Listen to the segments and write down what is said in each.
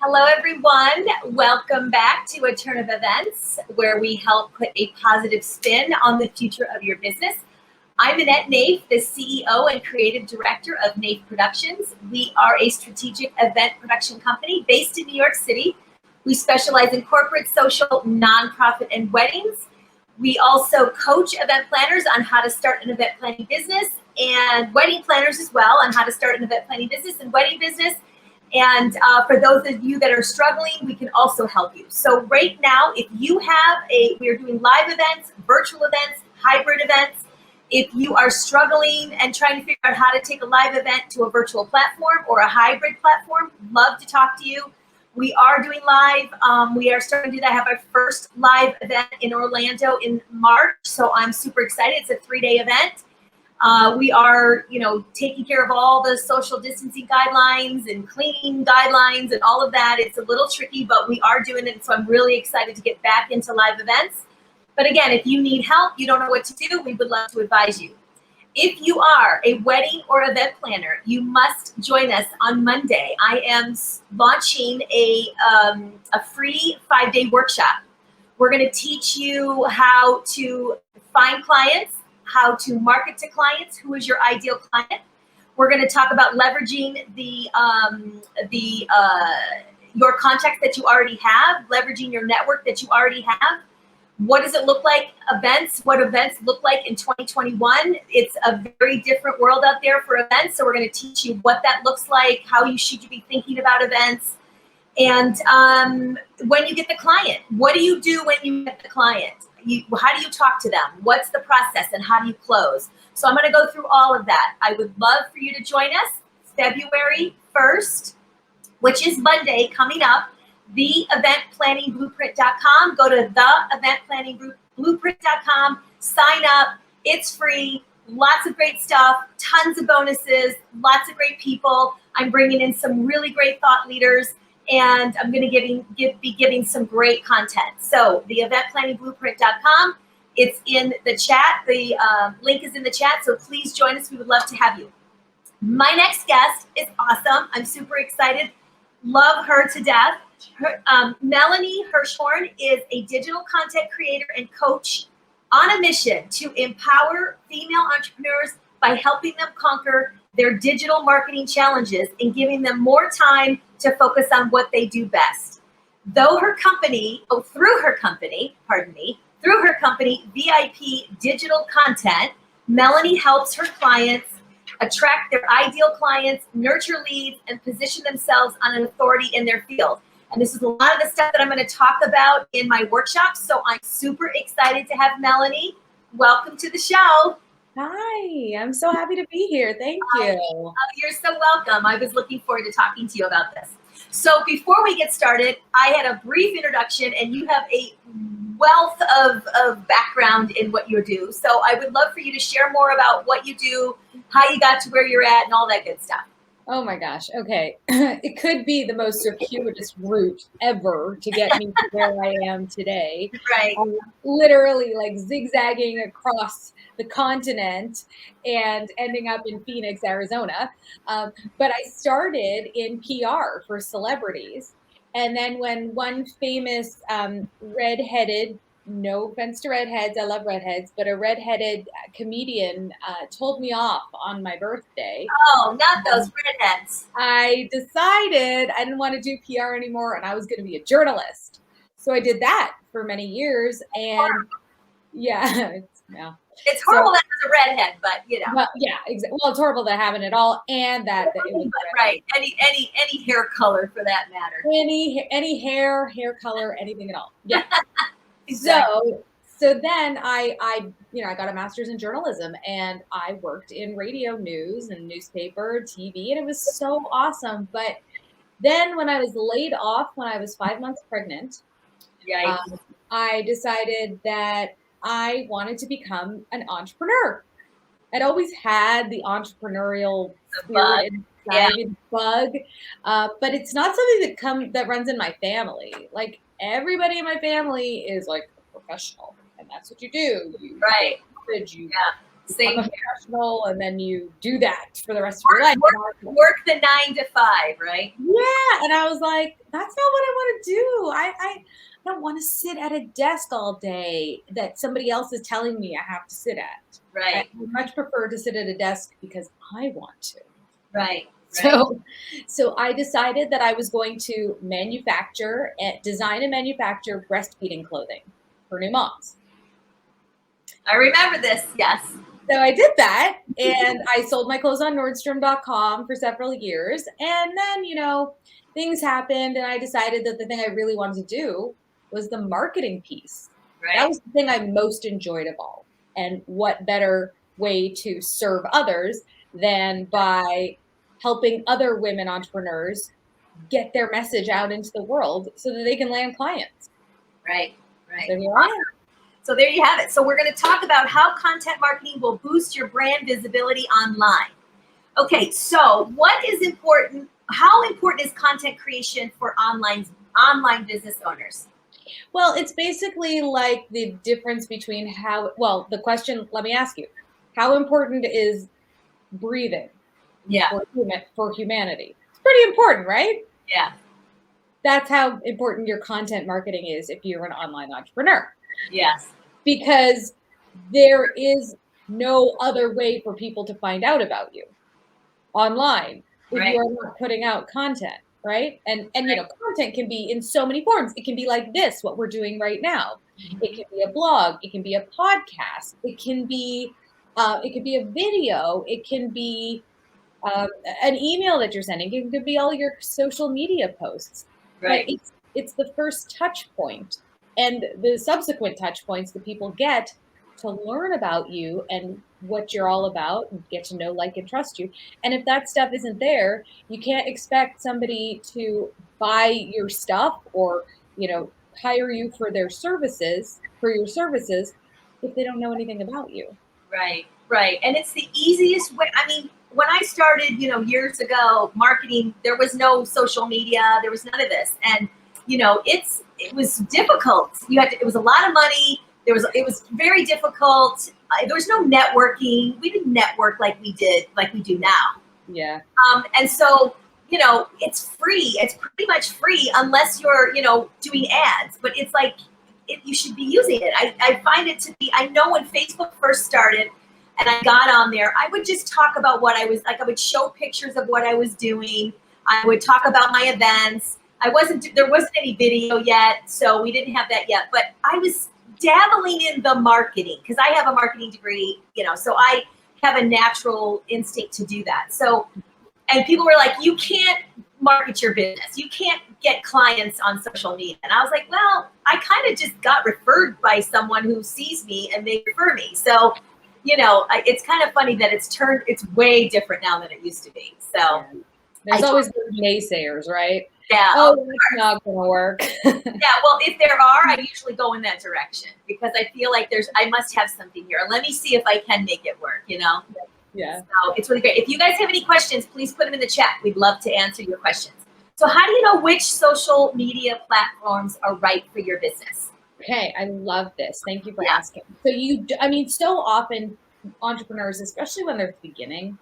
Hello, everyone. Welcome back to A Turn of Events, where we help put a positive spin on the future of your business. I'm Annette, the CEO and Creative Director of Naif Productions. We are a strategic event production company based in New York City. We specialize in corporate, social, nonprofit, and weddings. We also coach event planners on how to start an event planning business, and wedding planners as well on how to start an event planning business and wedding business. And for those of you that are struggling, we can also help you. So right now, if you have we are doing live events, virtual events, hybrid events. If you are struggling and trying to figure out how to take a live event to a virtual platform or a hybrid platform, love to talk to you. We are doing live. We are starting to do that. I have our first live event in Orlando in March. So I'm super excited. It's a 3-day event. We are, taking care of all the social distancing guidelines and cleaning guidelines and all of that. It's a little tricky, but we are doing it. So I'm really excited to get back into live events. But again, if you need help, you don't know what to do, we would love to advise you. If you are a wedding or event planner, you must join us on Monday. I am launching a free 5-day workshop. We're going to teach you how to find clients, how to market to clients, who is your ideal client. We're going to talk about leveraging your contacts that you already have, leveraging your network that you already have. What does it look like? What events look like in 2021? It's a very different world out there for events. So we're going to teach you what that looks like, how you should be thinking about events. And when you get the client, what do you do when you get the client? How do you talk to them? What's the process and how do you close? So I'm going to go through all of that. I would love for you to join us February 1st, which is Monday coming up, theeventplanningblueprint.com. Go to theeventplanningblueprint.com, sign up. It's free. Lots of great stuff, tons of bonuses, lots of great people. I'm bringing in some really great thought leaders. And I'm going to be giving some great content. So theeventplanningblueprint.com, it's in the chat. The link is in the chat. So please join us. We would love to have you. My next guest is awesome. I'm super excited. Love her to death. Melanie Herschorn is a digital content creator and coach on a mission to empower female entrepreneurs by helping them conquer their digital marketing challenges and giving them more time to focus on what they do best. Through her company, VIP Digital Content, Melanie helps her clients attract their ideal clients, nurture leads, and position themselves on an authority in their field. And this is a lot of the stuff that I'm going to talk about in my workshop. So I'm super excited to have Melanie. Welcome to the show. Hi, I'm so happy to be here. Thank you. You're so welcome. I was looking forward to talking to you about this. So before we get started, I had a brief introduction and you have a wealth of background in what you do. So I would love for you to share more about what you do, how you got to where you're at and all that good stuff. Oh my gosh. Okay. It could be the most circuitous route ever to get me to where I am today. Right. Literally like zigzagging across the continent and ending up in Phoenix, Arizona. But I started in PR for celebrities. And then when one famous redheaded, no offense to redheads, I love redheads, but a redheaded comedian told me off on my birthday. Oh, not those redheads. I decided I didn't want to do PR anymore and I was going to be a journalist. So I did that for many years. And yeah. It's horrible that it was a redhead, but Well, yeah, exactly. Well, it's horrible that happened at all, and that it was right. Any hair color for that matter. Any hair color, anything at all. Yeah. Exactly. So then I got a master's in journalism and I worked in radio news and newspaper, TV, and it was so awesome. But then when I was laid off when I was 5 months pregnant, I decided that I wanted to become an entrepreneur. I'd always had the entrepreneurial spirit bug, but it's not something that runs in my family. Like everybody in my family is like a professional, and that's what you do. You Same. I'm a professional, and then you do that for the rest of your life. Work the 9 to 5, right? Yeah, and I was like, that's not what I want to do. I don't want to sit at a desk all day that somebody else is telling me I have to sit at. I Right. would much prefer to sit at a desk because I want to. Right. So I decided that I was going to design and manufacture breastfeeding clothing for new moms. I remember this. Yes. So I did that, and I sold my clothes on Nordstrom.com for several years. And then, things happened, and I decided that the thing I really wanted to do was the marketing piece. That Right. was the thing I most enjoyed of all. And what better way to serve others than by helping other women entrepreneurs get their message out into the world so that they can land clients. Right. Right. So here I am. So there you have it. So we're going to talk about how content marketing will boost your brand visibility online. Okay, so what is important? How important is content creation for online business owners? Well, it's basically like the difference between the question, let me ask you, how important is breathing Yeah. for humanity? It's pretty important, right? Yeah. That's how important your content marketing is if you're an online entrepreneur. Yes. Because there is no other way for people to find out about you online if Right. you are not putting out content, right? And content can be in so many forms. It can be like this, what we're doing right now. It can be a blog. It can be a podcast. It can be a video. It can be an email that you're sending. It could be all your social media posts. Right. But it's the first touch point, and the subsequent touch points that people get to learn about you and what you're all about and get to know, like, and trust you. And if that stuff isn't there, you can't expect somebody to buy your stuff or, hire you for your services if they don't know anything about you. Right. Right. And it's the easiest way. I mean, when I started, years ago, marketing, there was no social media, there was none of this. And, it was difficult. It was a lot of money. It was very difficult. There was no networking. We didn't network like we do now. Yeah. And so, it's free. It's pretty much free unless you're, doing ads, but it's like, you should be using it. I find it to be, I know when Facebook first started and I got on there, I would just talk about what I was like. I would show pictures of what I was doing. I would talk about my events. There wasn't any video yet, so we didn't have that yet, but I was dabbling in the marketing because I have a marketing degree, so I have a natural instinct to do that. So, and people were like, you can't market your business. You can't get clients on social media. And I was like, well, I kind of just got referred by someone who sees me and they refer me. So, it's kind of funny that it's way different now than it used to be. So there's always those naysayers, right? Yeah. Oh, it's not going to work. Yeah. Well, if there are, I usually go in that direction because I feel like I must have something here. Let me see if I can make it work, Yeah. So it's really great. If you guys have any questions, please put them in the chat. We'd love to answer your questions. So how do you know which social media platforms are right for your business? Okay, I love this. Thank you for asking. So so often entrepreneurs, especially when they're at the beginning,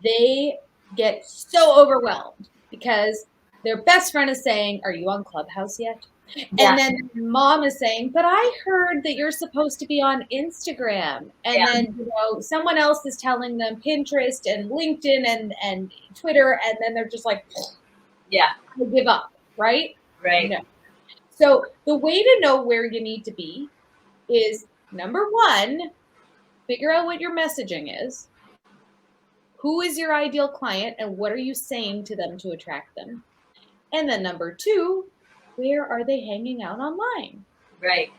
they get so overwhelmed because their best friend is saying, "Are you on Clubhouse yet?" Yeah. And then mom is saying, "But I heard that you're supposed to be on Instagram." And then, someone else is telling them Pinterest and LinkedIn and Twitter. And then they're just like, yeah, I give up, right? Right. No. So the way to know where you need to be is, number one, figure out what your messaging is. Who is your ideal client and what are you saying to them to attract them? And then number two, where are they hanging out online? Right.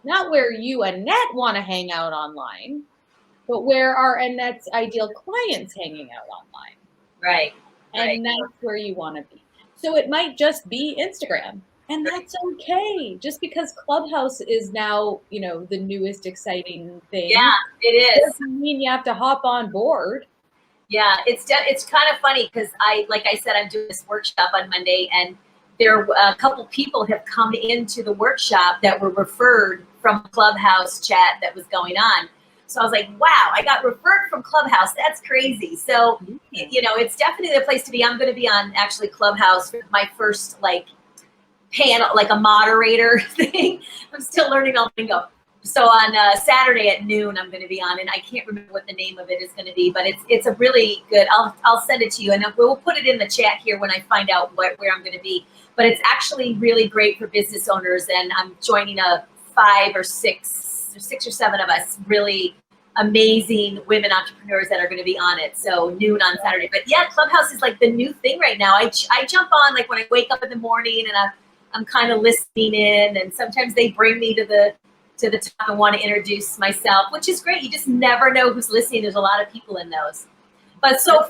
Not where you, Annette, want to hang out online, but where are Annette's ideal clients hanging out online? Right. And that's where you want to be. So it might just be Instagram, and that's okay. Just because Clubhouse is now, the newest exciting thing. Yeah, it is. Doesn't mean you have to hop on board. Yeah, it's kind of funny because like I said, I'm doing this workshop on Monday, and there a couple people have come into the workshop that were referred from Clubhouse chat that was going on. So I was like, wow, I got referred from Clubhouse. That's crazy. So, you know, it's definitely the place to be. I'm going to be on actually Clubhouse for my first like panel, like a moderator thing. I'm still learning all the lingo. So on Saturday at noon, I'm going to be on, and I can't remember what the name of it is going to be, but it's a really good. I'll send it to you, and we'll put it in the chat here when I find out where I'm going to be. But it's actually really great for business owners, and I'm joining a 5 or 6 or 7 of us really amazing women entrepreneurs that are going to be on it. So noon on Saturday. But yeah, Clubhouse is like the new thing right now. I jump on like when I wake up in the morning, and I'm kind of listening in, and sometimes they bring me to the top and want to introduce myself, which is great. You just never know who's listening. There's a lot of people in those. But so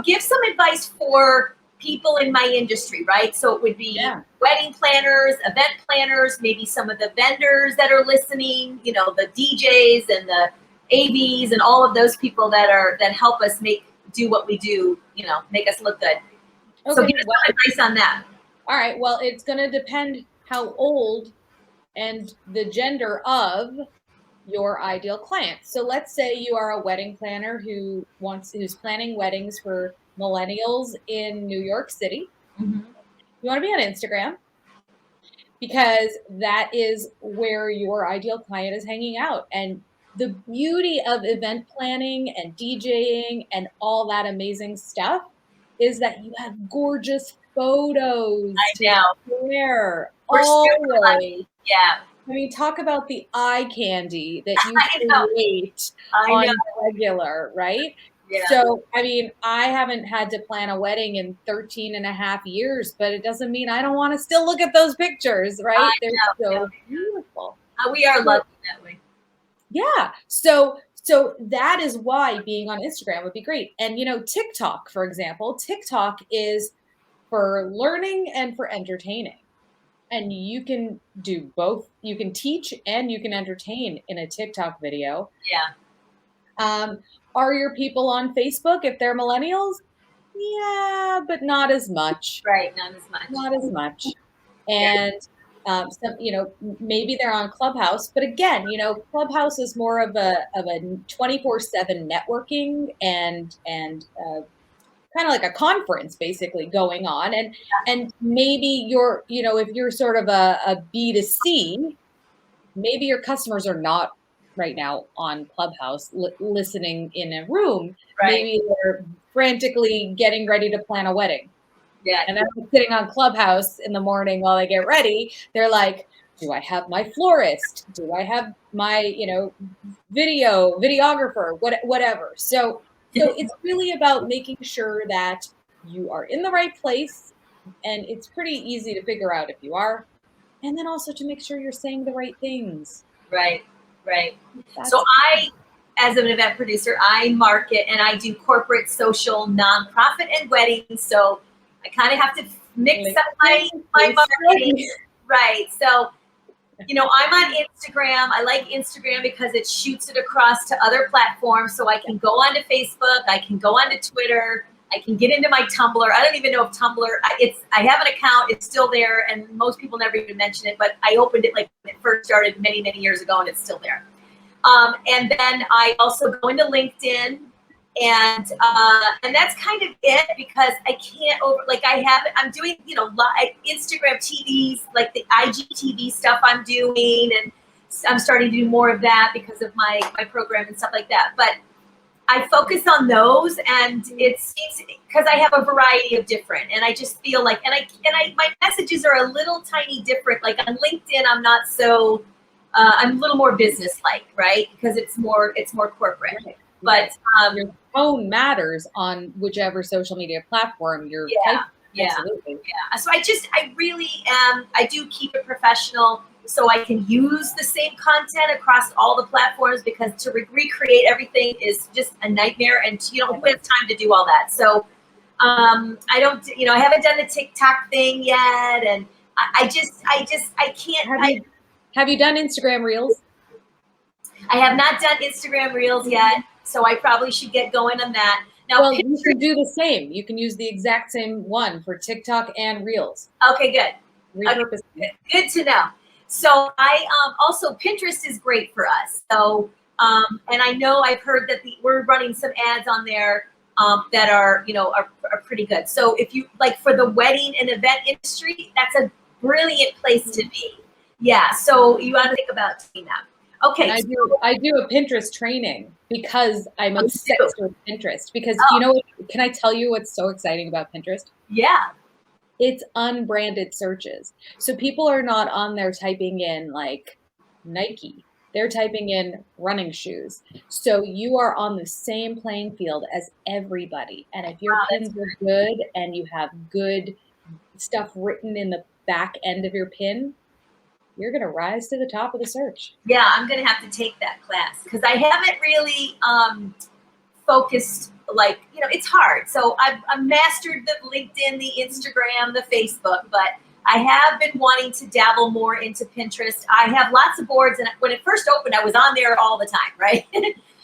give some advice for people in my industry, right? So it would be wedding planners, event planners, maybe some of the vendors that are listening, you know, the DJs and the AVs and all of those people that help us do what we do, you know, make us look good. Okay, so give us some advice on that. All right. Well, it's going to depend how old and the gender of your ideal client. So let's say you are a wedding planner who's planning weddings for millennials in New York City. You want to be on Instagram because that is where your ideal client is hanging out. And the beauty of event planning and DJing and all that amazing stuff is that you have gorgeous photos to share always. Yeah. I mean, talk about the eye candy that you create on the regular, right? Yeah. So, I mean, I haven't had to plan a wedding in 13 and a half years, but it doesn't mean I don't want to still look at those pictures, right? They're so beautiful. We are lucky that way. Yeah. So that is why being on Instagram would be great. And, you know, TikTok, for example, TikTok is for learning and for entertaining. And you can do both. You can teach and you can entertain in a TikTok video. Yeah. Are your people on Facebook if they're millennials? Yeah, but not as much. Right, not as much. Not as much. And some, you know, maybe they're on Clubhouse, but again, you know, Clubhouse is more of a 24/7 networking and kind of like a conference basically going on. And maybe you're, you know, if you're sort of a B2C, maybe your customers are not right now on Clubhouse listening in a room. Right. Maybe they're frantically getting ready to plan a wedding. Yeah. And they're sitting on Clubhouse in the morning while they get ready. They're like, do I have my florist? Do I have my, you know, videographer, whatever. So it's really about making sure that you are in the right place, and it's pretty easy to figure out if you are, and then also to make sure you're saying the right things. Right. So as an event producer, I market and I do corporate, social, nonprofit, and weddings. So I kind of have to mix up my marketing. Right. So, you know, I'm on Instagram. I like Instagram because it shoots it across to other platforms. So I can go onto Facebook. I can go onto Twitter. I can get into my Tumblr. I don't even know if Tumblr, I have an account. It's still there. And most people never even mention it. But I opened it like when it first started many, many years ago, and it's still there. And then I also go into LinkedIn. And that's kind of it, because I can't I'm doing, you know, Instagram TVs, like the IGTV stuff I'm doing, and I'm starting to do more of that because of my program and stuff like that. But I focus on those, and it's because I have a variety of different, and I just feel like, and my messages are a little tiny different. Like on LinkedIn, I'm not so, I'm a little more business-like, right? Because it's more corporate. Right. But your tone matters on whichever social media platform you're typing. Absolutely. Yeah. So I really am. I do keep it professional, so I can use the same content across all the platforms, because to recreate everything is just a nightmare, and you don't have time to do all that. So I don't, you know, I haven't done the TikTok thing yet, and I can't. Have you done Instagram Reels? I have not done Instagram Reels yet, so I probably should get going on that. Now, well, you can do the same. You can use the exact same one for TikTok and Reels. Okay, good. Okay, good to know. So I also, Pinterest is great for us. So And I know I've heard that we're running some ads on there that are, are pretty good. So if you like for the wedding and event industry, that's a brilliant place to be. Yeah. So you want to think about doing that. Okay. And I do a Pinterest training because I'm obsessed with Pinterest. Because can I tell you what's so exciting about Pinterest? Yeah. It's unbranded searches. So people are not on there typing in like Nike. They're typing in running shoes. So you are on the same playing field as everybody. And if your pins are good and you have good stuff written in the back end of your pin, you're going to rise to the top of the search. Yeah, I'm going to have to take that class because I haven't really focused, like, it's hard. So I've mastered the LinkedIn, the Instagram, the Facebook, but I have been wanting to dabble more into Pinterest. I have lots of boards, and when it first opened, I was on there all the time, right?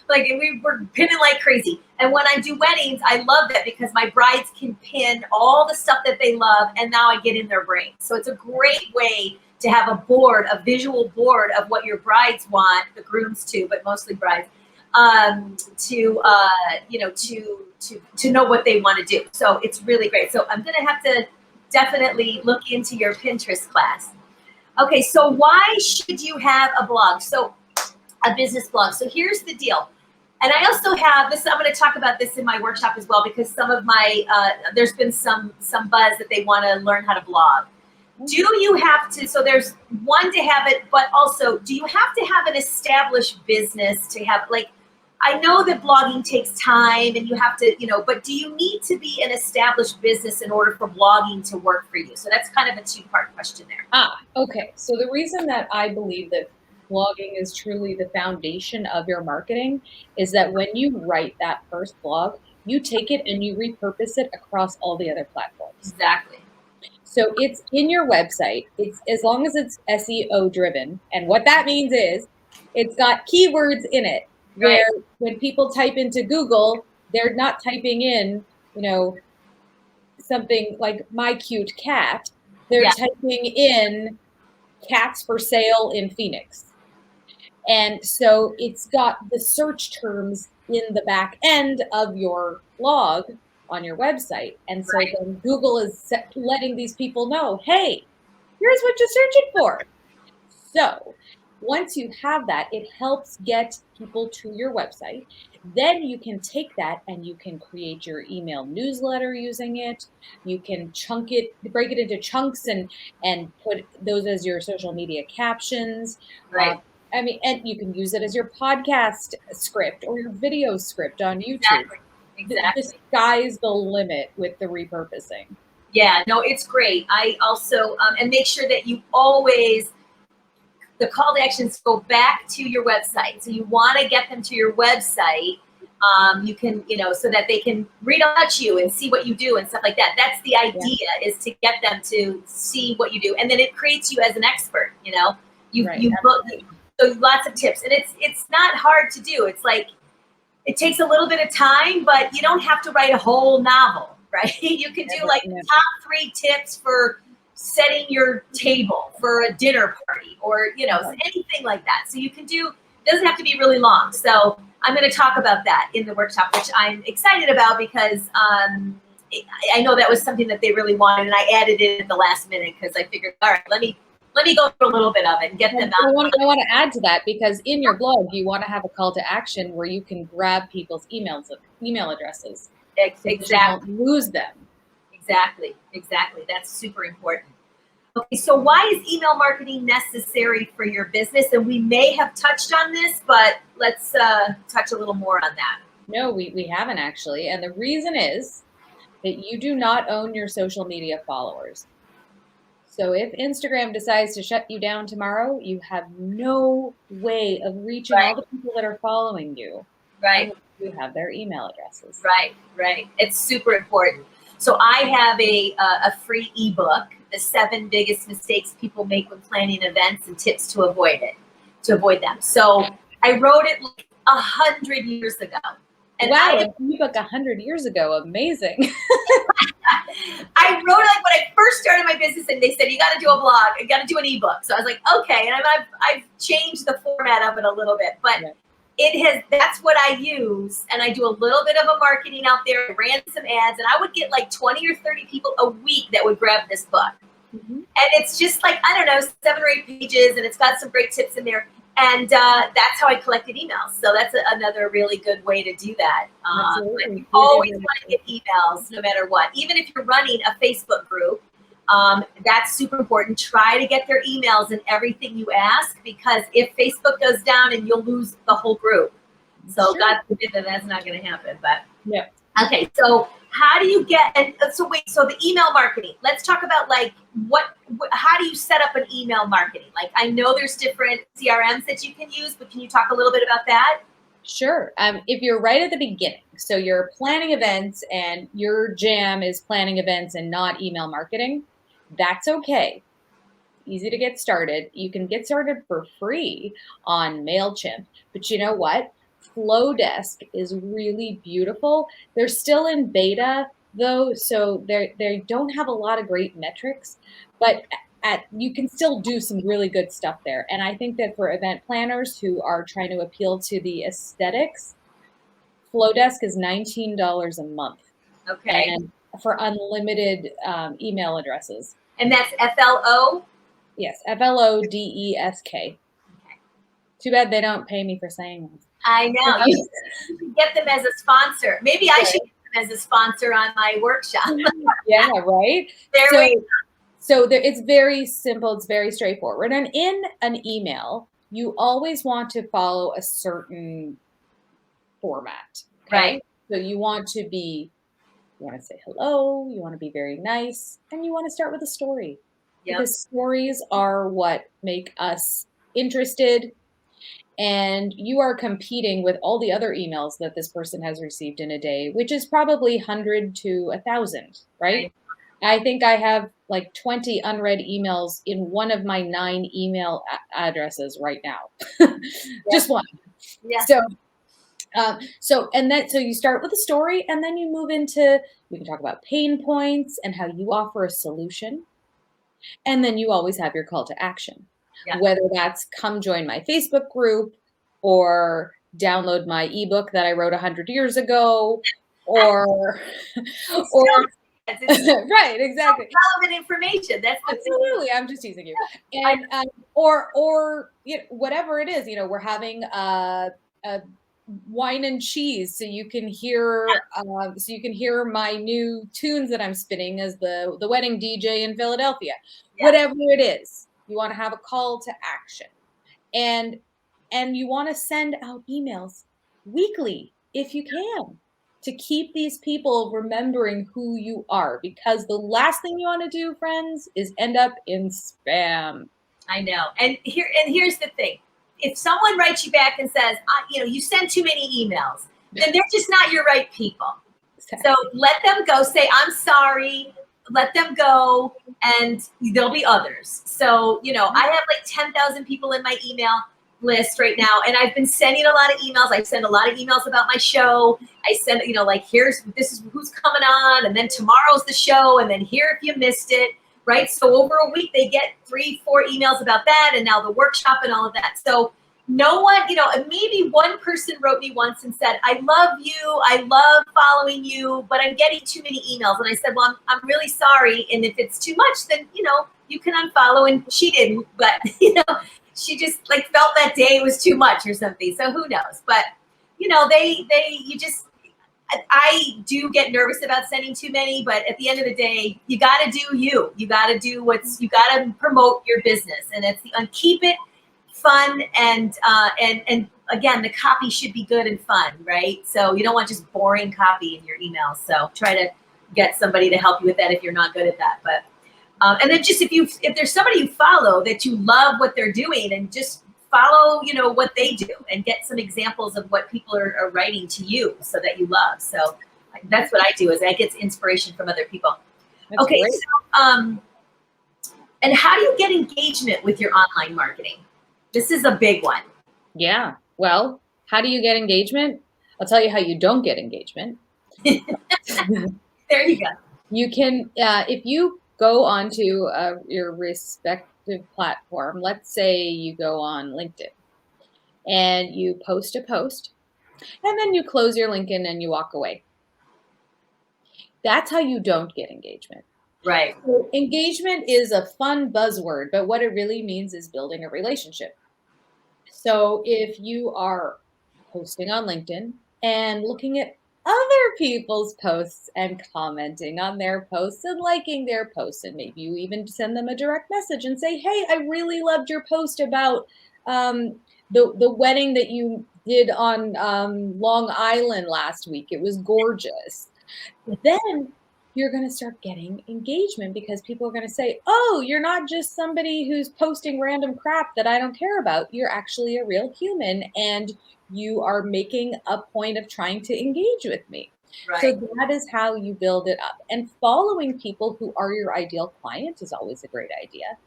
Like, we were pinning like crazy. And when I do weddings, I love that because my brides can pin all the stuff that they love, and now I get in their brain. So it's a great way to have a board, a visual board of what your brides want, the grooms too, but mostly brides, to know what they want to do. So it's really great. So I'm going to have to definitely look into your Pinterest class. Okay, so why should you have a blog? So a business blog. So here's the deal. And I also have this, I'm going to talk about this in my workshop as well, because some of my, there's been some buzz that they want to learn how to blog. Do you have to, so there's one to have it, but also, do you have to have an established business to have, like, I know that blogging takes time and you have to, but do you need to be an established business in order for blogging to work for you? So that's kind of a two-part question there. Okay. So the reason that I believe that blogging is truly the foundation of your marketing is that when you write that first blog, you take it and you repurpose it across all the other platforms. Exactly. So it's in your website. It's as long as it's SEO driven. And what that means is it's got keywords in it where when people type into Google, they're not typing in, something like my cute cat. They're typing in cats for sale in Phoenix. And so it's got the search terms in the back end of your blog on your website. And so then Google is letting these people know, hey, here's what you're searching for. So once you have that, it helps get people to your website. Then you can take that and you can create your email newsletter using it. You can chunk it, break it into chunks and put those as your social media captions. Right. And you can use it as your podcast script or your video script on YouTube. Exactly. The sky's the limit with the repurposing. Yeah, no, it's great. I also, and make sure that you always, the call to actions go back to your website. So you want to get them to your website. You can, so that they can read about you and see what you do and stuff like that. That's the idea, is to get them to see what you do. And then it creates you as an expert, you book. So lots of tips, and it's not hard to do. It's like, it takes a little bit of time, but you don't have to write a whole novel, right? You can do like the top 3 tips for setting your table for a dinner party or, anything like that. So you can do, it doesn't have to be really long. So I'm going to talk about that in the workshop, which I'm excited about because I know that was something that they really wanted, and I added it at the last minute because I figured, all right, let me go through a little bit of it and get them out. I want to add to that because in your blog, you want to have a call to action where you can grab people's email addresses. Exactly. So you don't lose them. Exactly. That's super important. Okay, so why is email marketing necessary for your business? And we may have touched on this, but let's touch a little more on that. No, we haven't actually. And the reason is that you do not own your social media followers. So if Instagram decides to shut you down tomorrow, you have no way of reaching all the people that are following you. Right. You have their email addresses. Right. It's super important. So I have a free ebook, The 7 Biggest Mistakes People Make When Planning Events and Tips to avoid them. So I wrote it like 100 years ago. And wow, an ebook 100 years ago. Amazing. I wrote it like when I first started my business, and they said, you got to do a blog, you got to do an ebook. So I was like, okay. And I've changed the format of it a little bit, but that's what I use. And I do a little bit of a marketing out there, ran some ads, and I would get like 20 or 30 people a week that would grab this book. And it's just like, I don't know, 7 or 8 pages, and it's got some great tips in there. And that's how I collected emails. So that's another really good way to do that. You always want to get emails no matter what. Even if you're running a Facebook group, that's super important. Try to get their emails and everything you ask, because if Facebook goes down, and you'll lose the whole group. So God forbid that that's not going to happen. But yeah. Okay, so how do you get, and so the email marketing, let's talk about like how do you set up an email marketing? Like, I know there's different CRMs that you can use, but can you talk a little bit about that? Sure. If you're right at the beginning, so you're planning events and your jam is planning events and not email marketing, that's okay. Easy to get started. You can get started for free on MailChimp, but you know what? Flowdesk is really beautiful. They're still in beta though, so they don't have a lot of great metrics, but you can still do some really good stuff there. And I think that for event planners who are trying to appeal to the aesthetics, Flowdesk is $19 a month. Okay. And for unlimited email addresses. And that's FLO? Yes, FLODESK. Okay. Too bad they don't pay me for saying that. I know. You should get them as a sponsor. Maybe I should get them as a sponsor on my workshop. Yeah, right? It's very simple. It's very straightforward. And in an email, you always want to follow a certain format. Okay? Right. So you want to say hello, you want to be very nice, and you want to start with a story. Yep. Because stories are what make us interested, and you are competing with all the other emails that this person has received in a day, which is probably 100 to 1,000, right? I think I have like 20 unread emails in one of my 9 email addresses right now. Just one. Yeah. So you start with a story, and then you move into, you can talk about pain points and how you offer a solution. And then you always have your call to action, whether that's come join my Facebook group or download my ebook that I wrote 100 years ago, or right, exactly. Relevant information. That's absolutely. I'm just teasing you. And or whatever it is, we're having a wine and cheese, so you can hear my new tunes that I'm spinning as the wedding DJ in Philadelphia. Whatever it is, you want to have a call to action, and you want to send out emails weekly if you can, to keep these people remembering who you are, because the last thing you want to do, friends, is end up in spam. I know. And here's the thing. If someone writes you back and says, you send too many emails, then they're just not your right people. Exactly. So let them go. Say, I'm sorry. Let them go, and there'll be others. So, I have like 10,000 people in my email list right now, and I've been sending a lot of emails. I send a lot of emails about my show. I send, this is who's coming on, and then tomorrow's the show, and then here if you missed it. Right. So over a week, they get 3-4 emails about that, and now the workshop and all of that. So no one, maybe one person wrote me once and said, I love you. I love following you, but I'm getting too many emails. And I said, well, I'm really sorry. And if it's too much, then, you can unfollow. And she didn't, but, she just felt that day was too much or something. So who knows? But, I do get nervous about sending too many, but at the end of the day, you got to do you. You got to do you got to promote your business, and keep it fun, and again, the copy should be good and fun, right? So you don't want just boring copy in your emails. So try to get somebody to help you with that if you're not good at that. But and then just if there's somebody you follow that you love what they're doing, and just follow, what they do, and get some examples of what people are writing to you, so that you love. So that's what I do, is I get inspiration from other people. That's okay. Great. So, and how do you get engagement with your online marketing? This is a big one. Yeah. Well, how do you get engagement? I'll tell you how you don't get engagement. There you go. You can, if you go onto your respective platform, let's say you go on LinkedIn, and you post a post, and then you close your LinkedIn and you walk away. That's how you don't get engagement. Right. So engagement is a fun buzzword, but what it really means is building a relationship. So if you are posting on LinkedIn and looking at other people's posts and commenting on their posts and liking their posts, and maybe you even send them a direct message and say, "Hey, I really loved your post about the wedding that you did on Long Island last week. It was gorgeous." Then you're going to start getting engagement because people are going to say, "Oh, you're not just somebody who's posting random crap that I don't care about. You're actually a real human and you are making a point of trying to engage with me." So Right. that is how you build it up. And following people who are your ideal client is always a great idea.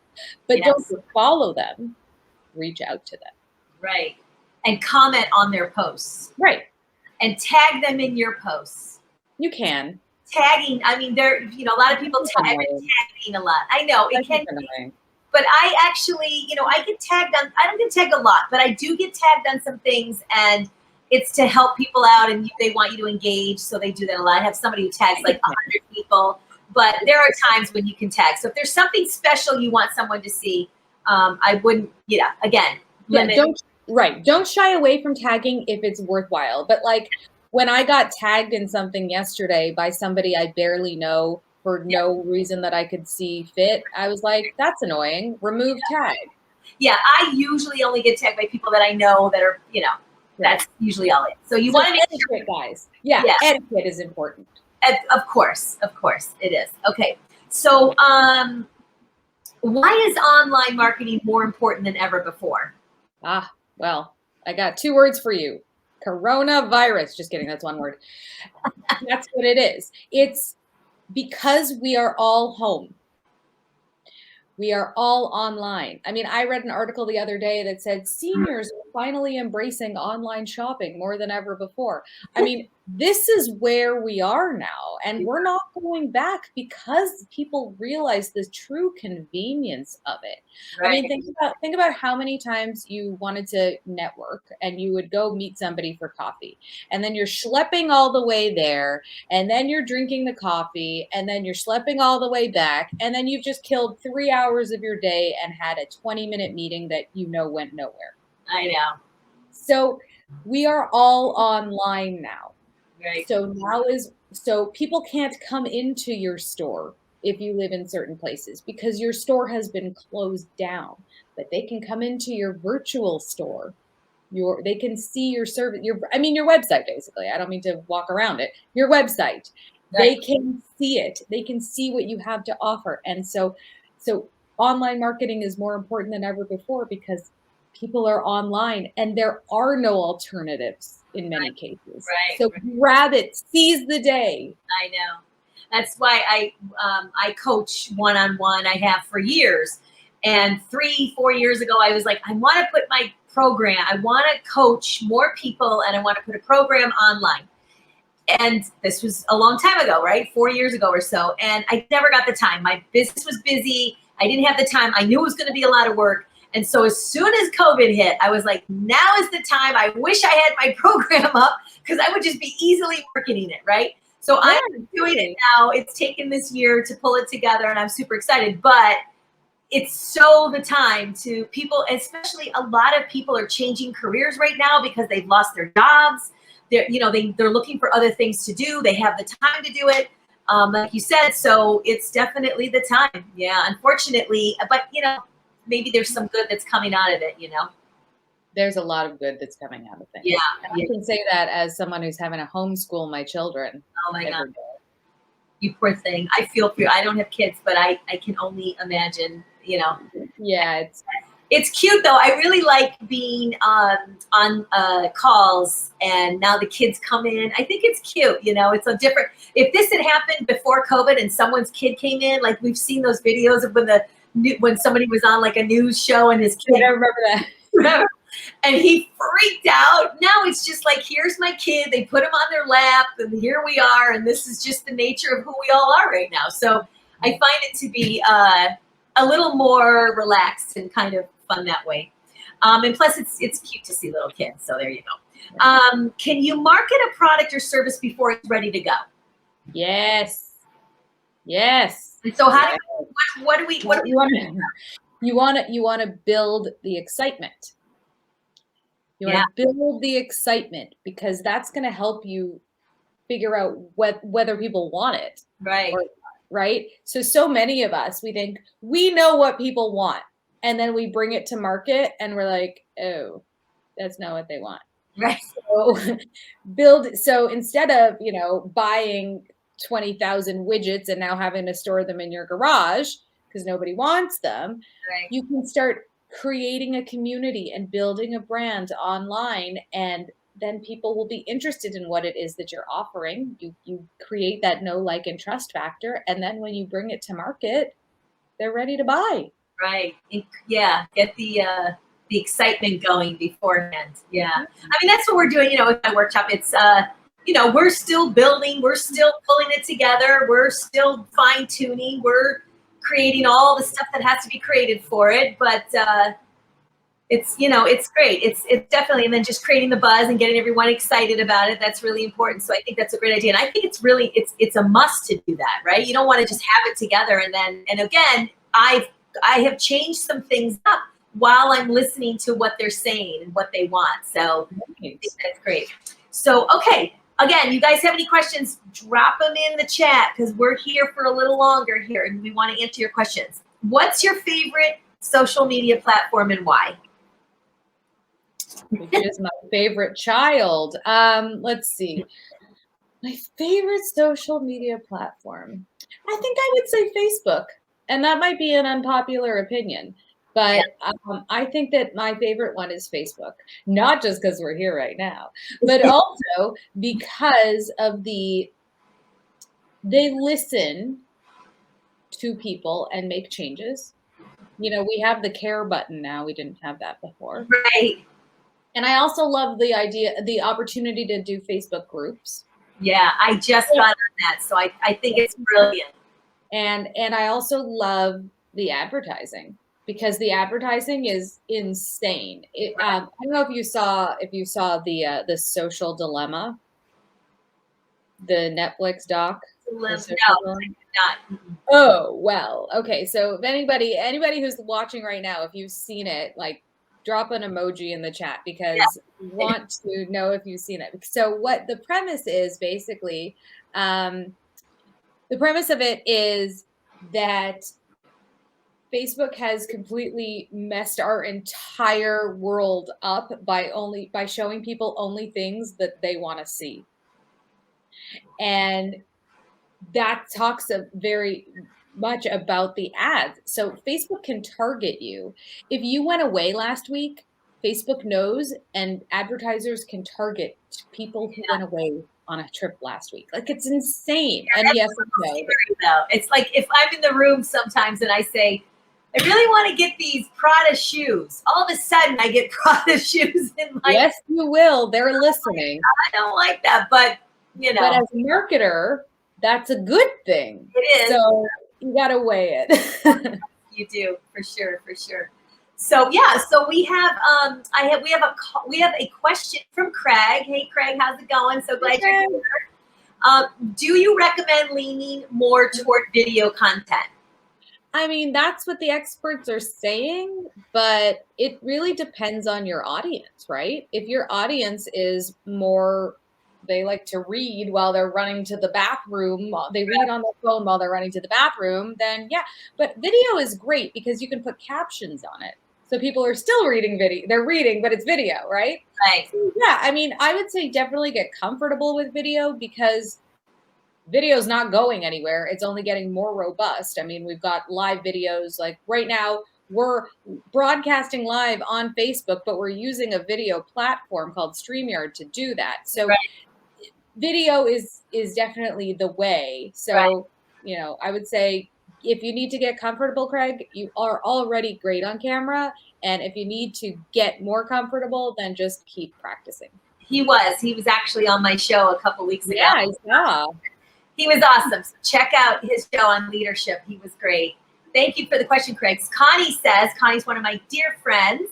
But don't Yes. just follow them, reach out to them. Right. And comment on their posts Right. and tag them in your posts. You can. Tagging, I mean, a lot of people It's I've been annoying. tagging a lot. I know it That's can, annoying. but I actually, I get tagged on, I don't get tagged a lot, but I do get tagged on some things, and it's to help people out, and they want you to engage, so they do that a lot. I have somebody who tags like 100 people, but there are times when you can tag. So if there's something special you want someone to see, I wouldn't, again, limit. Don't shy away from tagging if it's worthwhile. But like when I got tagged in something yesterday by somebody I barely know for no reason that I could see fit, I was like, that's annoying. Remove tag. Yeah, I usually only get tagged by people that I know that are, that's usually all it. So you want to make etiquette, guys. Yeah, etiquette is important. Of course, it is. Okay, so why is online marketing more important than ever before? Well, I got 2 words for you. Coronavirus. Just kidding, that's 1 word. That's what it is. It's because we are all home. We are all online. I mean, I read an article the other day that said seniors are finally embracing online shopping more than ever before. I mean, this is where we are now, and we're not going back because people realize the true convenience of it. Right. I mean, think about how many times you wanted to network and you would go meet somebody for coffee, and then you're schlepping all the way there, and then you're drinking the coffee, and then you're schlepping all the way back, and then you've just killed 3 hours of your day and had a 20-minute meeting that went nowhere. I know. So we are all online now. Right. So people can't come into your store if you live in certain places because your store has been closed down, but they can come into your virtual store. They can see your service, your website, basically. I don't mean to walk around it. Your website. They can see it. They can see what you have to offer. And so online marketing is more important than ever before because people are online and there are no alternatives in many cases. Right. So grab it, seize the day. I know. That's why I coach one-on-one. I have for years. And 3-4 years ago, I was like, I want to put my program, I want to coach more people, and I want to put a program online. And this was a long time ago, right? 4 years ago or so. And I never got the time. My business was busy. I didn't have the time. I knew it was going to be a lot of work. And so as soon as COVID hit, I was like, now is the time. I wish I had my program up because I would just be easily marketing it, right? So I'm doing it now. It's taken this year to pull it together, and I'm super excited. But it's so the time to people, especially a lot of people are changing careers right now because they've lost their jobs. They're looking for other things to do. They have the time to do it, like you said. So it's definitely the time. Yeah, unfortunately, but maybe there's some good that's coming out of it. There's a lot of good that's coming out of it. Yeah, I can say that as someone who's having to homeschool my children. Oh my God, you poor thing. I feel for you. I don't have kids, but I can only imagine. Yeah, it's cute though. I really like being on calls, and now the kids come in. I think it's cute. It's a different. If this had happened before COVID and someone's kid came in, like we've seen those videos of when somebody was on like a news show and his kid. I remember that. And he freaked out. Now it's just like, here's my kid. They put him on their lap, and here we are. And this is just the nature of who we all are right now. So I find it to be a little more relaxed and kind of fun that way. And plus it's cute to see little kids. So there you go. Can you market a product or service before it's ready to go? Yes. Yes. And so how do we you want to build the excitement. You want to build the excitement because that's going to help you figure out whether people want it. Right. Right. So many of us, we think we know what people want. And then we bring it to market and we're like, oh, that's not what they want. Right. So instead of, buying 20,000 widgets and now having to store them in your garage because nobody wants them, you can start creating a community and building a brand online, and then people will be interested in what it is that you're offering. You create that know, like, and trust factor, and then when you bring it to market, they're ready to buy. Right. Yeah. Get the excitement going beforehand. Yeah. I mean, that's what we're doing, with my workshop. It's, we're still building, we're still pulling it together. We're still fine tuning. We're creating all the stuff that has to be created for it. But, it's, it's great. It's definitely, and then just creating the buzz and getting everyone excited about it. That's really important. So I think that's a great idea. And I think it's really, it's a must to do that, right? You don't want to just have it together. And again, I have changed some things up while I'm listening to what they're saying and what they want. So I think that's great. So, okay. Again, you guys have any questions, drop them in the chat because we're here for a little longer here and we want to answer your questions. What's your favorite social media platform and why? Which is my favorite child. Let's see. My favorite social media platform. I think I would say Facebook. And that might be an unpopular opinion. But I think that my favorite one is Facebook, not just because we're here right now, but also because of they listen to people and make changes. We have the care button now. We didn't have that before. Right. And I also love the opportunity to do Facebook groups. Yeah, I just got on that. So I think it's brilliant. And I also love the advertising. Because the advertising is insane. I don't know if you saw the Social Dilemma, the Netflix doc. No, not. Oh well, okay. So if anybody who's watching right now, if you've seen it, like drop an emoji in the chat because we want to know if you've seen it. So what the premise is basically, the premise of it is that Facebook has completely messed our entire world up by showing people only things that they want to see. And that talks very much about the ads. So Facebook can target you. If you went away last week, Facebook knows, and advertisers can target people who went away on a trip last week. Like, it's insane. And yes, it's like if I'm in the room sometimes and I say, I really want to get these Prada shoes. All of a sudden, I get Prada shoes in my. Yes, you will. They're listening. I don't like that, but But as a marketer, that's a good thing. It is. So you got to weigh it. You do, for sure, for sure. So so we have we have a question from Craig. Hey, Craig, how's it going? So glad you're here. Do you recommend leaning more toward video content? I mean, that's what the experts are saying, but it really depends on your audience, right? If your audience is more, they like to read while they're running to the bathroom, they read on their phone while they're running to the bathroom, then yeah. But video is great because you can put captions on it. So people are still reading video. They're reading, but it's video, right? Right. So yeah, I mean, I would say definitely get comfortable with video because video is not going anywhere. It's only getting more robust. I mean, we've got live videos. Like right now, we're broadcasting live on Facebook, but we're using a video platform called StreamYard to do that. So video is definitely the way. So, I would say if you need to get comfortable, Craig, you are already great on camera. And if you need to get more comfortable, then just keep practicing. He was actually on my show a couple weeks ago. Yeah, I saw. He was awesome. So check out his show on leadership. He was great. Thank you for the question, Craig. Connie says, Connie's one of my dear friends,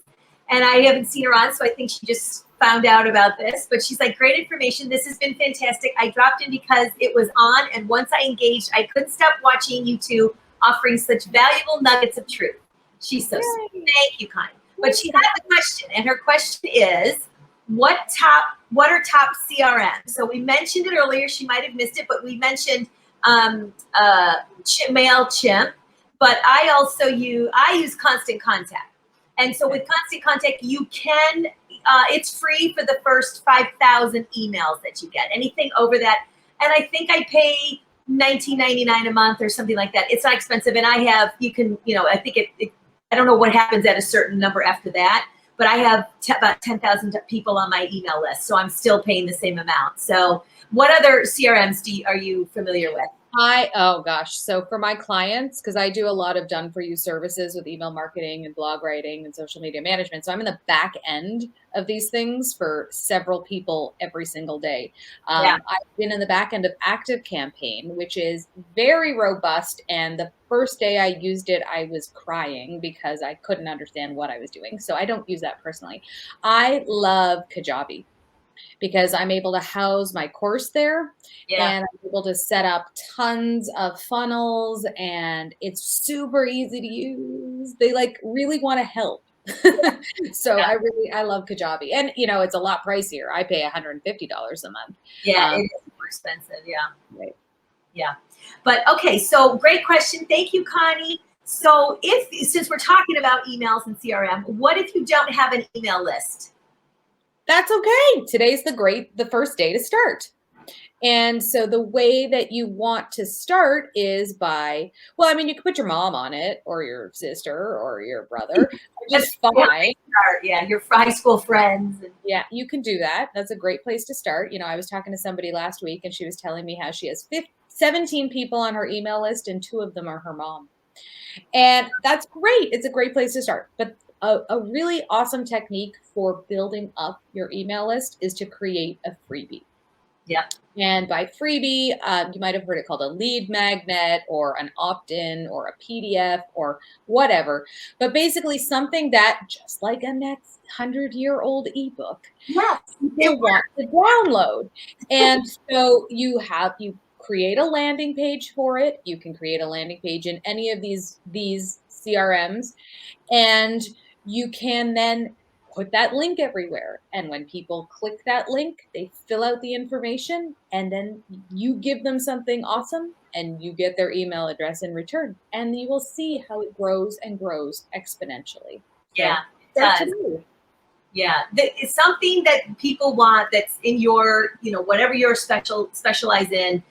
and I haven't seen her on, so I think she just found out about this. But she's like, great information. This has been fantastic. I dropped in because it was on, and once I engaged, I couldn't stop watching you two offering such valuable nuggets of truth. She's so sweet. Thank you, Connie. But she had a question, and her question is, what are top CRM? So we mentioned it earlier. She might have missed it, but we mentioned MailChimp. But I use Constant Contact. And so with Constant Contact, you can, it's free for the first 5,000 emails that you get. Anything over that, and I think I pay $19.99 a month or something like that. It's not expensive, and I have, you can, I think I don't know what happens at a certain number after that, but I have about 10,000 people on my email list, so I'm still paying the same amount. So what other CRMs are you familiar with? Oh gosh. So for my clients, because I do a lot of done for you services with email marketing and blog writing and social media management. So I'm in the back end of these things for several people every single day. I've been in the back end of Active Campaign, which is very robust. And the first day I used it, I was crying because I couldn't understand what I was doing. So I don't use that personally. I love Kajabi, because I'm able to house my course there, and I'm able to set up tons of funnels, and it's super easy to use. They like really want to help. So I love Kajabi, and it's a lot pricier. I pay $150 a month. Yeah, it is more expensive. Yeah. Right. Yeah. But okay, so great question. Thank you, Connie. So since we're talking about emails and CRM, what if you don't have an email list? That's okay. Today's the first day to start. And so the way that you want to start is by, well, I mean, you can put your mom on it, or your sister, or your brother, just fine. Yeah, your high school friends. Yeah, you can do that. That's a great place to start. I was talking to somebody last week, and she was telling me how she has 17 people on her email list, and 2 of them are her mom. And that's great. It's a great place to start. But a really awesome technique for building up your email list is to create a freebie. Yeah. And by freebie, you might have heard it called a lead magnet, or an opt-in, or a PDF, or whatever. But basically something that, just like Annette's 100-year-old ebook, people want to download. And so you create a landing page for it. You can create a landing page in any of these CRMs, and you can then put that link everywhere. And when people click that link, they fill out the information, and then you give them something awesome, and you get their email address in return. And you will see how it grows and grows exponentially. Yeah, it does. Yeah, it's something that people want that's in your, whatever you're specialize in,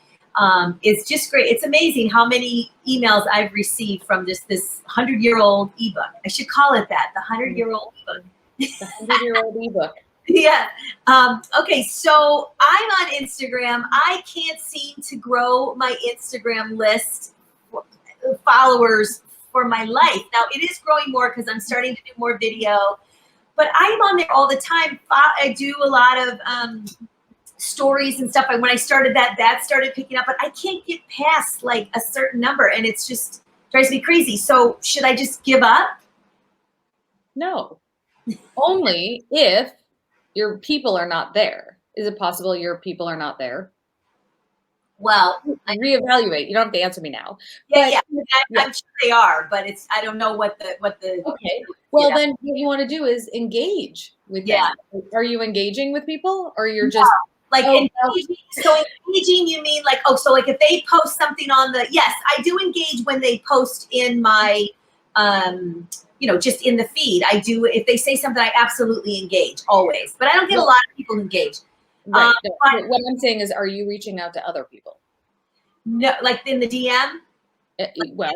is just great. It's amazing how many emails I've received from this 100-year-old ebook. I should call it that, the 100-year-old ebook. The 100-year-old ebook. Yeah. Okay, so I'm on Instagram. I can't seem to grow my Instagram list followers for my life. Now, it is growing more because I'm starting to do more video, but I'm on there all the time. I do a lot of stories and stuff. And when I started that started picking up, but I can't get past like a certain number, and it's just drives me crazy. So should I just give up? No. Only if your people are not there. Is it possible your people are not there? Well, reevaluate. You don't have to answer me now. Yeah, I'm sure they are, but I don't know what the. Okay. Well, then what you want to do is engage with them. Are you engaging with people, or you're just engaging? So engaging, you mean like, so like if they post something on yes, I do engage when they post in my just in the feed. I do. If they say something, I absolutely engage always, but I don't get a lot of people engaged. Right. What I'm saying is, are you reaching out to other people? No, like in the DM? Well,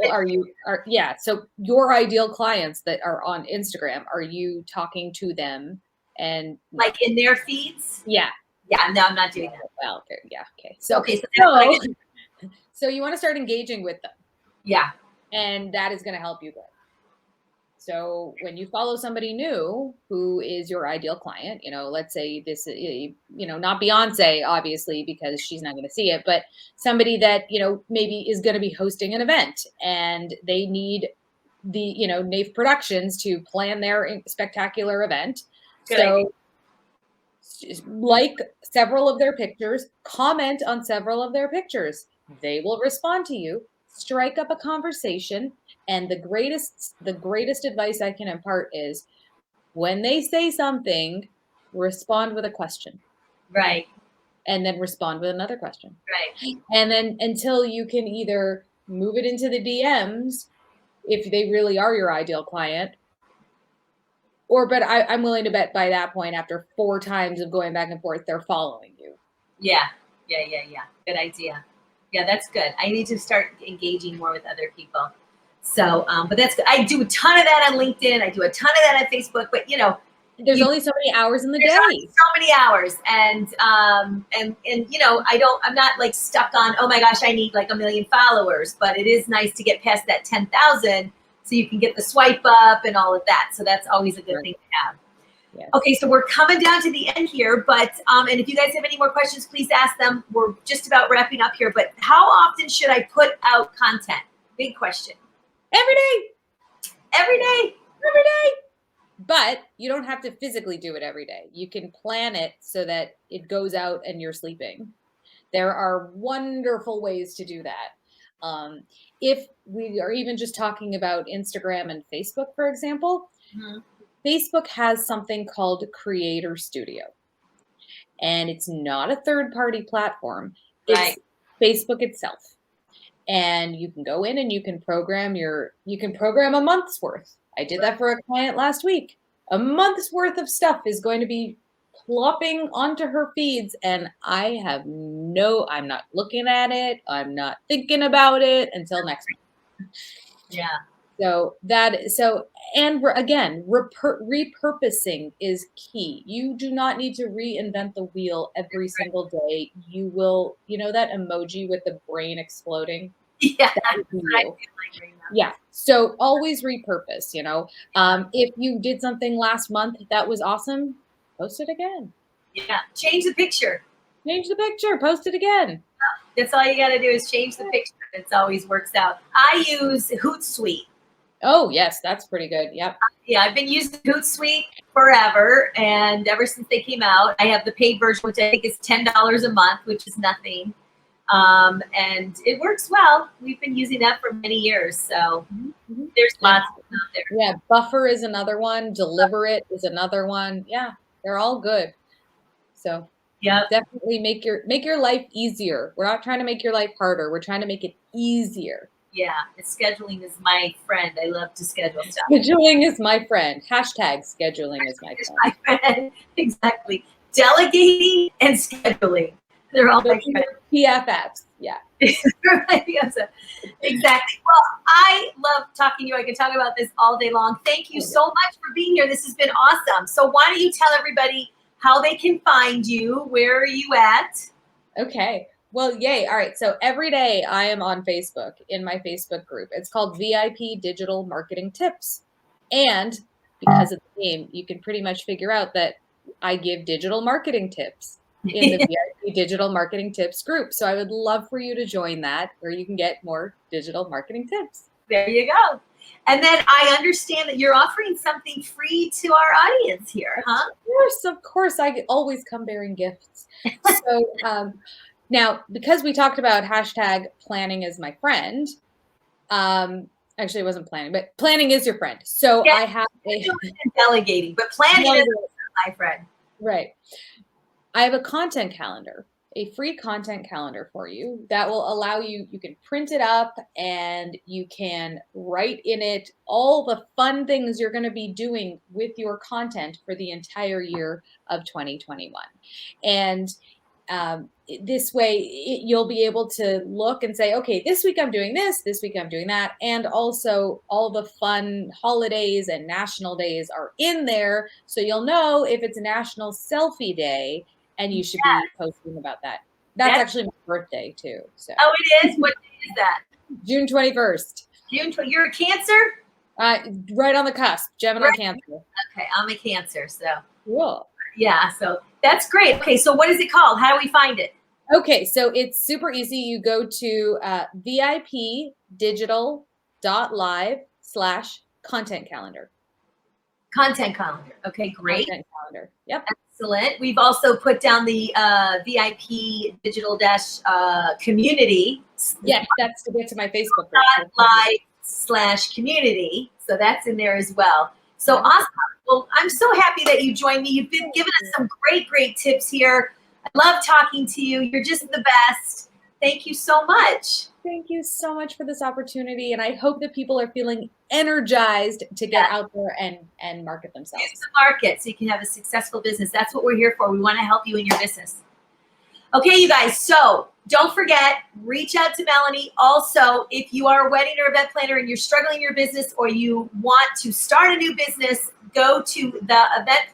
so your ideal clients that are on Instagram, are you talking to them and like in their feeds? Yeah. Yeah, no, I'm not doing that. Well, yeah, okay. So you want to start engaging with them. Yeah. And that is going to help you grow. So when you follow somebody new who is your ideal client, let's say this, not Beyonce, obviously, because she's not going to see it, but somebody that, maybe is going to be hosting an event, and they need Naif Productions to plan their spectacular event. Good idea. Like several of their pictures, comment on several of their pictures. They will respond to you, strike up a conversation, and the greatest advice I can impart is when they say something, respond with a question. Right. And then respond with another question. Right. And then until you can either move it into the DMs if they really are your ideal client, but I'm willing to bet by that point, after 4 times of going back and forth, they're following you. Yeah. Good idea. Yeah, that's good. I need to start engaging more with other people. So, but that's good. I do a ton of that on LinkedIn. I do a ton of that on Facebook, but there's only so many hours in the day. So many hours. And I'm not like stuck on, oh my gosh, I need like 1 million followers, but it is nice to get past that 10,000 so you can get the swipe up and all of that. So that's always a good thing to have. Yes. Okay, so we're coming down to the end here, but and if you guys have any more questions, please ask them. We're just about wrapping up here, but how often should I put out content? Big question. Every day. Every day. Every day. But you don't have to physically do it every day. You can plan it so that it goes out and you're sleeping. There are wonderful ways to do that. If we are even just talking about Instagram and Facebook, for example, Facebook has something called Creator Studio. And it's not a third-party platform. It's Facebook itself. And you can go in and you can program a month's worth. I did that for a client last week. A month's worth of stuff is going to be plopping onto her feeds, and I'm not looking at it. I'm not thinking about it until next month. Yeah. And again, repurposing is key. You do not need to reinvent the wheel every single day. You will, that emoji with the brain exploding? Yeah. Yeah. So always repurpose, if you did something last month that was awesome, post it again. Yeah. Change the picture. Post it again. That's all you got to do is change the picture. It always works out. I use Hootsuite. Oh, yes. That's pretty good. Yep. Yeah. I've been using Hootsuite forever. And ever since they came out, I have the paid version, which I think is $10 a month, which is nothing. And it works well. We've been using that for many years. So there's lots of them out there. Yeah. Buffer is another one. Deliberate is another one. Yeah. They're all good. So definitely make your life easier. We're not trying to make your life harder. We're trying to make it easier. Yeah. Scheduling is my friend. I love to schedule stuff. Scheduling is my friend. Hashtag scheduling is my friend. Exactly. Delegating and scheduling. They're all my friends. PFFs. Yeah. Exactly. Well, I love talking to you. I can talk about this all day long. Thank you so much for being here. This has been awesome. So why don't you tell everybody how they can find you? Where are you at? Okay. Well, yay. All right. So every day I am on Facebook in my Facebook group. It's called VIP Digital Marketing Tips. And because of the name, you can pretty much figure out that I give digital marketing tips in the VIP Digital Marketing Tips group. So I would love for you to join that, where you can get more digital marketing tips. There you go. And then I understand that you're offering something free to our audience here, huh? Of course. I always come bearing gifts. So now, because we talked about hashtag planning is my friend, actually it wasn't planning, but planning is your friend. So I have delegating, but planning is my friend. Right. I have a content calendar, a free content calendar for you that will allow you can print it up and you can write in it all the fun things you're going to be doing with your content for the entire year of 2021. And this way you'll be able to look and say, okay, this week I'm doing this week I'm doing that. And also all the fun holidays and national days are in there. So you'll know if it's a National Selfie Day and you should be posting about that. That's actually my birthday too. So. Oh, it is? What day is that? June 21st. You're a Cancer? Right on the cusp, Gemini Cancer. Okay, I'm a Cancer, so. Cool. Yeah, so that's great. Okay, so what is it called? How do we find it? Okay, so it's super easy. You go to VIPdigital.live/ webinar.com/content calendar. Content calendar. Okay, great. Content calendar. Yep. Excellent. We've also put down the VIP digital dash community. Yes, that's to get to my Facebook live/community. So that's in there as well. So awesome. Well, I'm so happy that you joined me. You've been giving us some great tips here. I love talking to you. You're just the best. Thank you so much. Thank you so much for this opportunity. And I hope that people are feeling energized to get out there and market themselves. Use the market so you can have a successful business. That's what we're here for. We want to help you in your business. Okay, you guys, so don't forget, reach out to Melanie. Also, if you are a wedding or event planner and you're struggling in your business or you want to start a new business, go to the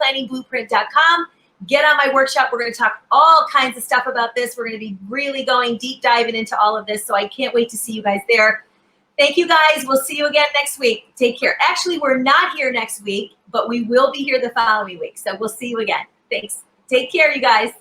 eventplanningblueprint.com. Get on my workshop. We're going to talk all kinds of stuff about this. We're going to be really going deep diving into all of this. So I can't wait to see you guys there. Thank you guys. We'll see you again next week. Take care. Actually, we're not here next week, but we will be here the following week. So we'll see you again. Thanks. Take care, you guys.